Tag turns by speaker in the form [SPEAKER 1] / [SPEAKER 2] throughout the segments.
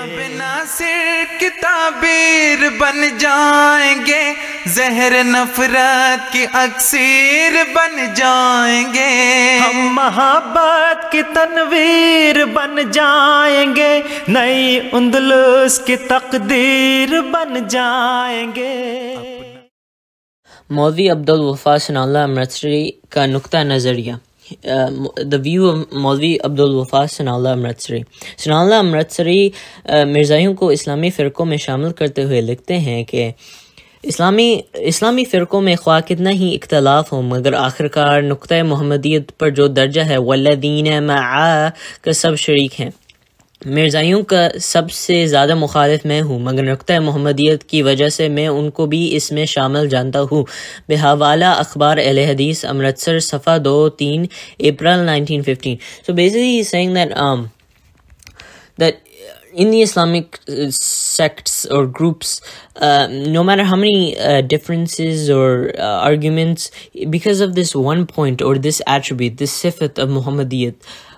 [SPEAKER 1] बिना सिर की ताबीर बन जाएंगे, जहर नफरत की अक्सीर बन जाएंगे।
[SPEAKER 2] हम मोहब्बत की तनवीर बन जाएंगे, नई उंदलुस की तकदीर बन जाएंगे।
[SPEAKER 3] मौलवी अब्दुल वफा सनाउल्लाह अमृतसरी का नुक्ता नज़रिया। The view of मौलवी अब्दुल वफा सनाउल्लाह अमृतसरी। सनाउल्लाह अमृतसरी मिर्ज़ाइयों को इस्लामी फ़िरक़ों में शामिल करते हुए लिखते हैं कि इस्लामी फ़िरक़ों में ख्वाह कितना ही इख्तलाफ हो, मगर आखिरकार नुक्ता मोहम्मदियत पर जो दर्जा है वल्लज़ीना मआ का सब शरीक हैं। मिर्ज़ाइयों का सबसे ज़्यादा मुखालिफ मैं हूँ, मगर नुक्ता मोहम्मदियत की वजह से मैं उनको भी इसमें शामिल जानता हूँ। बेहवाला अखबार अहले हदीस अमृतसर सफ़ा 2-3 अप्रैल 1915। So basically he's saying that in the Islamic sects or groups, no matter how many differences or arguments, because of this one point or this attribute, this sifat of Muhammadiyat,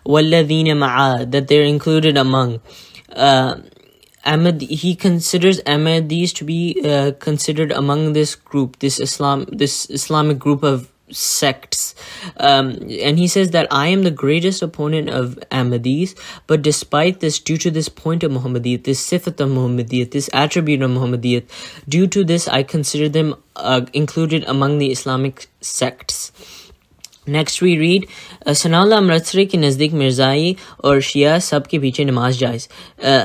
[SPEAKER 3] وَالَّذِينَ مَعَا, that they're included among, he considers Ahmadis to be considered among this group, this Islamic group of sects, and he says that I am the greatest opponent of Ahmadis, but despite this, due to this point of Muhammadiyat, this sifat of Muhammadiyat, this attribute of Muhammadiyat, due to this I consider them included among the Islamic sects. Next we read, Sanaullah Amritsari के नज़दीक मिर्ज़ाई और शिया सब के पीछे नमाज जायज़।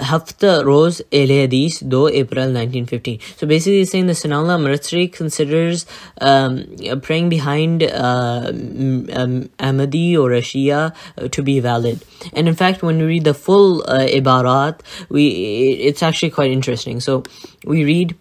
[SPEAKER 3] हफ्ता रोज़ अहले हदीस 2 अप्रैल 1915. So basically he's saying that Sanaullah Amritsari considers praying behind Ahmadi or a Shia to be valid. And in fact when we read the full ibarat, it's actually quite interesting. So we read,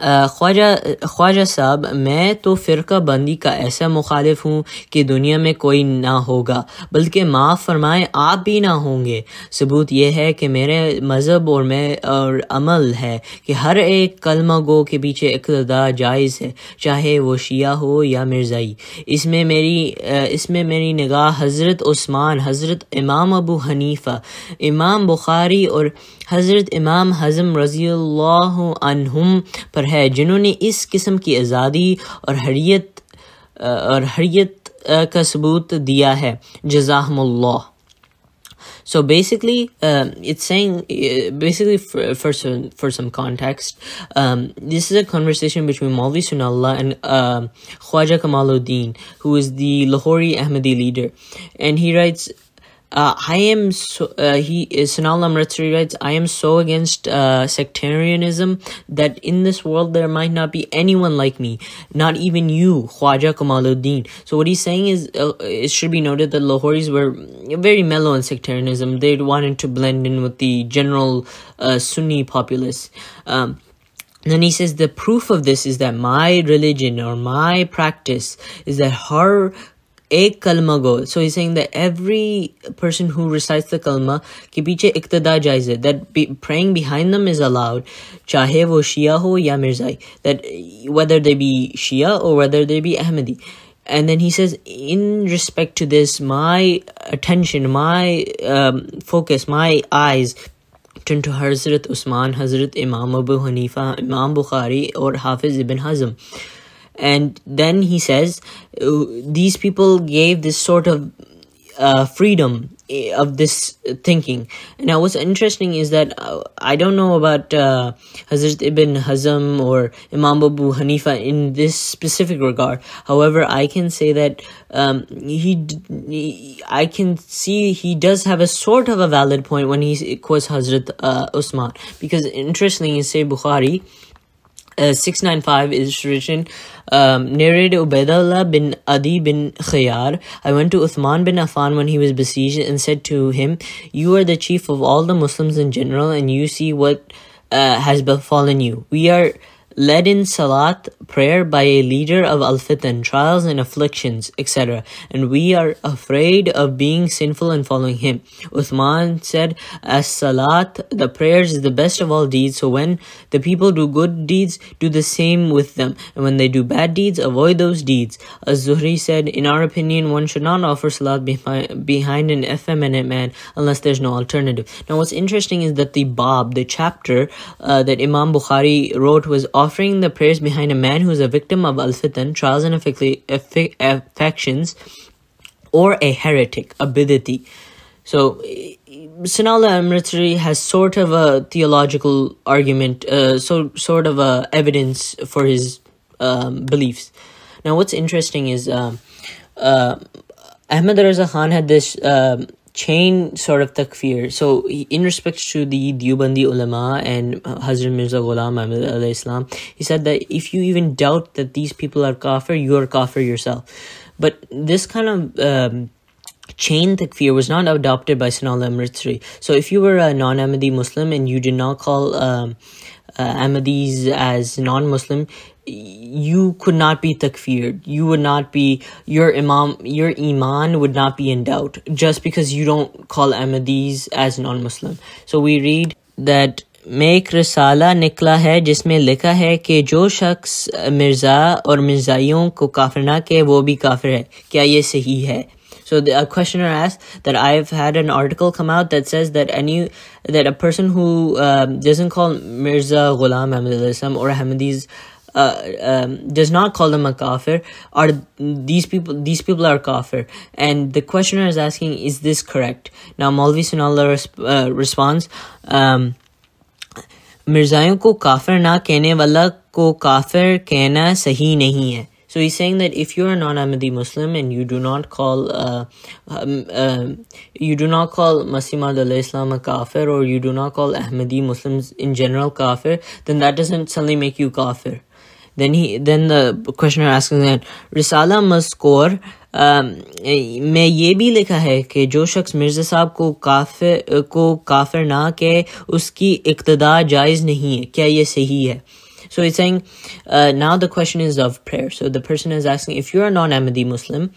[SPEAKER 3] Khwaja Sahab, मैं तो फ़िरका बंदी का ऐसा मुखालिफ हूँ कि दुनिया में कोई ना होगा, बल्कि माफ़ फरमाएं आप भी ना होंगे। सबूत यह है कि मेरे मज़हब और अमल है कि हर एक कलमा गो के पीछे इक़्तिदा जायज़ है, चाहे वो शिया हो या मिर्ज़ाई। इसमें मेरी निगाह हज़रत उस्मान, हज़रत इमाम अबू हनीफ़ा, इमाम बुखारी और हज़रत इमाम हज़म रज़ियल्लाहु अन्हुम पर है, जिन्होंने इस किस्म की आज़ादी और हर्रियत का सबूत दिया है। जज़ाहुमुल्लाह। So basically, it's saying, for some context, this is a conversation between Maulvi Sanaullah and Khwaja Kamaluddin, who is the Lahori Ahmadi leader, and he writes, Sanaullah Amritsari writes, I am so against sectarianism that in this world there might not be anyone like me, not even you, Khwaja Kamaluddin. So what he's saying is, it should be noted that Lahoris were very mellow in sectarianism. They wanted to blend in with the general Sunni populace. Then he says the proof of this is that my religion or my practice is that her एक कलमा गो. So he's saying that every person who recites the kalma के पीछे इक्तदा जायज़ है, that praying behind them is allowed, चाहे वो शिया हो या Mirzai, that whether they be Shia or whether they be Ahmadi. And then he says, in respect to this, my attention, my focus, my eyes turn to Hazrat Usman, Hazrat Imam Abu Hanifa, Imam Bukhari or Hafiz ibn Hazm. And then he says, these people gave this sort of freedom of this thinking. Now what's interesting is that I don't know about Hazrat Ibn Hazm or Imam Abu Hanifa in this specific regard. However, I can say that I can see he does have a sort of a valid point when he quotes Hazrat Usman. Because interestingly in Sahih Bukhari, 695 is written, narrated Ubaidullah bin Adi bin Khayyar, I went to Uthman bin Affan when he was besieged and said to him, you are the chief of all the Muslims in general and you see what has befallen you. We are led in salat prayer by a leader of al-fitan, trials and afflictions, etc. And we are afraid of being sinful and following him. Uthman said, as-salat, the prayers, is the best of all deeds. So when the people do good deeds, do the same with them. And when they do bad deeds, avoid those deeds. Az-Zuhri said, in our opinion, one should not offer salat behind an effeminate man unless there's no alternative. Now what's interesting is that the bab, the chapter that Imam Bukhari wrote, was offering the prayers behind a man who is a victim of al-fitan, trials and affections, or a heretic, a bid'ati. So Sanaullah Amritsari has sort of a theological argument, sort of a evidence for his beliefs. Now what's interesting is Ahmad Raza Khan had this chain sort of takfir. So in respect to the Deobandi ulama and Hazrat Mirza Ghulam Ahmad alayhi salam, he said that if you even doubt that these people are kafir, you are kafir yourself. But this kind of chain takfir was not adopted by Sanaullah Amritsari. So if you were a Non Ahmadi Muslim and you did not call Ahmadis as non-Muslim, you could not be takfired. You would not be, your iman would not be in doubt just because you don't call Ahmadis as non-Muslim. So we read that में एक रिसाला निकला है जिसमें लिखा है कि जो शख्स मिर्ज़ा और मिर्ज़ाइयों को काफिर ना के वो भी काफिर है, क्या ये सही है? So the questioner asked that I've had an article come out that says that a person who doesn't call Mirza Ghulam Ahmad or Ahmadis does not call them a kafir, are these people are kafir. And the questioner is asking, is this correct? Now Maulvi Sanaullah responds, मिर्ज़ाइयों को काफिर ना कहने वाला को काफिर कहना सही नहीं है. So he's saying that if you're a non-Ahmadi Muslim and you do not call Masih Maud alayhi salam a kafir, or you do not call Ahmadi Muslims in general kafir, then that doesn't suddenly make you kafir. Then the questioner asks that Risala Mazkur में ये भी लिखा है कि जो शख्स मिर्ज़ा साहब को काफिर ना कहे उसकी इक्तदा जायज़ नहीं है, क्या ये सही है? So he's saying, now the question is of prayer. So the person is asking, if you're a non-Ahmadi Muslim,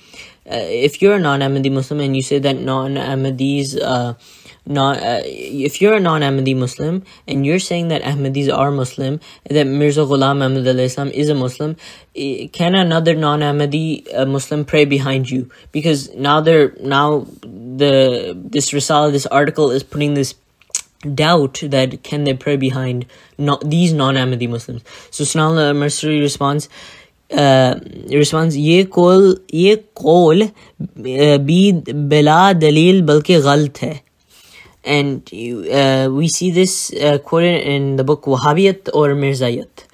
[SPEAKER 3] and you say that non-Ahmadis, if you're a non-Ahmadi Muslim and you're saying that Ahmadis are Muslim, that Mirza Ghulam Ahmad alayhi salam is a Muslim, can another non-Ahmadi Muslim pray behind you? Because this risala, this article is putting this doubt that can they pray behind these non-Ahmadi Muslims. So Sanaullah Amritsari responds, ये कौल भी बिला दलील बल्कि गलत है. And we see this quoted in the book Wahhabiyat or Mirzayat.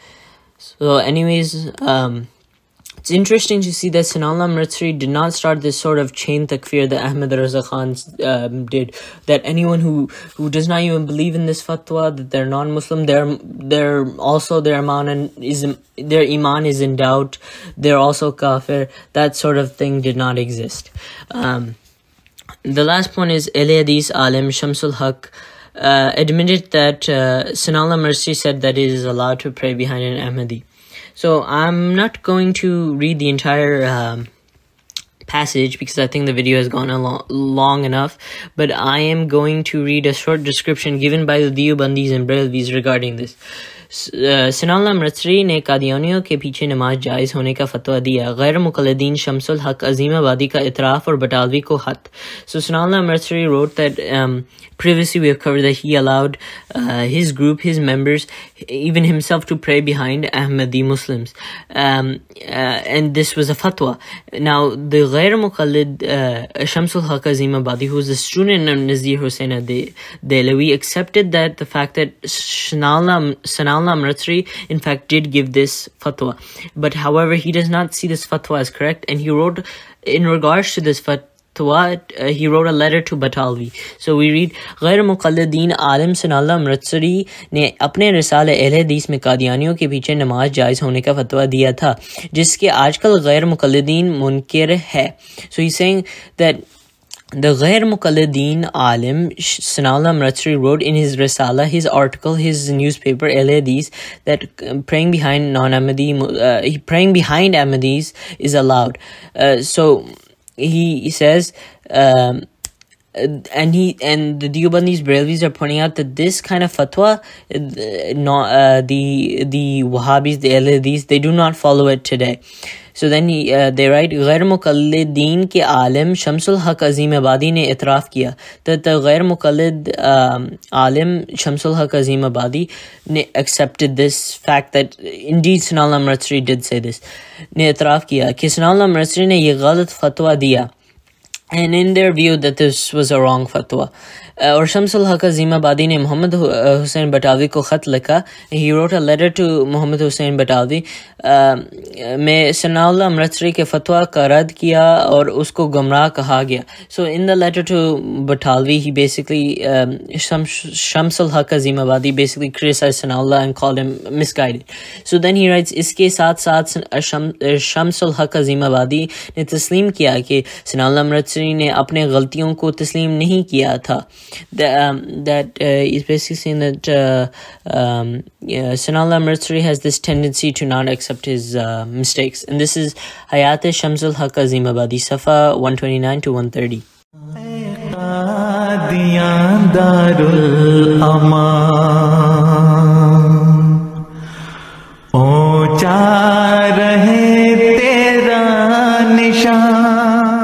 [SPEAKER 3] So anyways, it's interesting to see that Sanaullah Amritsari did not start this sort of chain takfir that Ahmad Raza Khan did. That anyone who does not even believe in this fatwa, that they're non-Muslim, they're also their iman is in doubt, they're also kafir. That sort of thing did not exist. The last point is Ahle Hadith Alim Shamsul Haq admitted that Sanaullah Amritsari said that it is allowed to pray behind an Ahmadi. So I'm not going to read the entire passage because I think the video has gone long enough, but I am going to read a short description given by the Deobandis and Batalvis regarding this. Sanaullah Amritsari ने कादियानियों के पीछे नमाज जायज़ होने का फतवा दिया. गैर मुक़ल्लिदीन शम्सुल हक अज़ीमाबादी का इतराफ़ और बटालवी को हत. So Sanaullah Amritsari wrote that previously we have covered that he allowed his group, his members, even himself to pray behind Ahmadi Muslims. And this was a fatwa. Now the Ghayr Muqallid Shamsul Haq Azeemabadi, who was a student of Nazir Hussain Dehlawi, accepted that the fact that Sanaullah Amritsari in fact did give this fatwa, but however he does not see this fatwa as correct, and he wrote in regards to this fatwa, he wrote a letter to Batalvi. So we read, गैर मुक़ल्लिदीन आलिम सनाउल्लाह अमृतसरी ने अपने रिसाले अहले हदीस में कादियानियों के पीछे नमाज जायज़ होने का फतवा दिया था, जिसके आजकल गैर मुक़ल्लिदीन मुनकिर है. So he's saying that The Ghayr Muqallid alim Sanaullah Amritsari wrote in his Risala, his article, his newspaper Ahmadis, that praying behind praying behind Ahmadis is allowed. So he says, and the Deobandis Barelvis are pointing out that this kind of fatwa, the Wahhabis, the Ahmadis, they do not follow it today. So then they write, Ghayr Muqallid ke alim Shamsul Haq Azeemabadi ne itraf kiya that the Ghayr Muqallid alim Shamsul Haq Azeemabadi ne accepted this fact that indeed Sanaullah Amritsari did say this. Ne itraf kiya ki Sanaullah Amritsari ne ye galat fatwa diya, and in their view that this was a wrong fatwa. Or Shamsul Haq Azeemabadi ne Muhammad Hussain Batalvi ko khat likha. He wrote a letter to Muhammad Hussain Batalvi में Sanaullah Amritsari के फतवा का रद्द किया और उसको गुमराह कहा गया. So in the letter to Batalvi, he basically Shamsul Haq Azeemabadi basically criticized Sanaullah and called him misguided. So then he writes, इसके साथ Shamsul Haq Azeemabadi ने तस्लीम किया कि Sanaullah Amritsari ने अपने गलतियों को तस्लीम नहीं किया था. That is basically saying that Sanaullah Amritsari has this tendency to not accept his mistakes. And this is Hayat Shamsul Haq Azeemabadi, Safa 129 to 130.
[SPEAKER 1] ऊंचा रहे तेरा निशान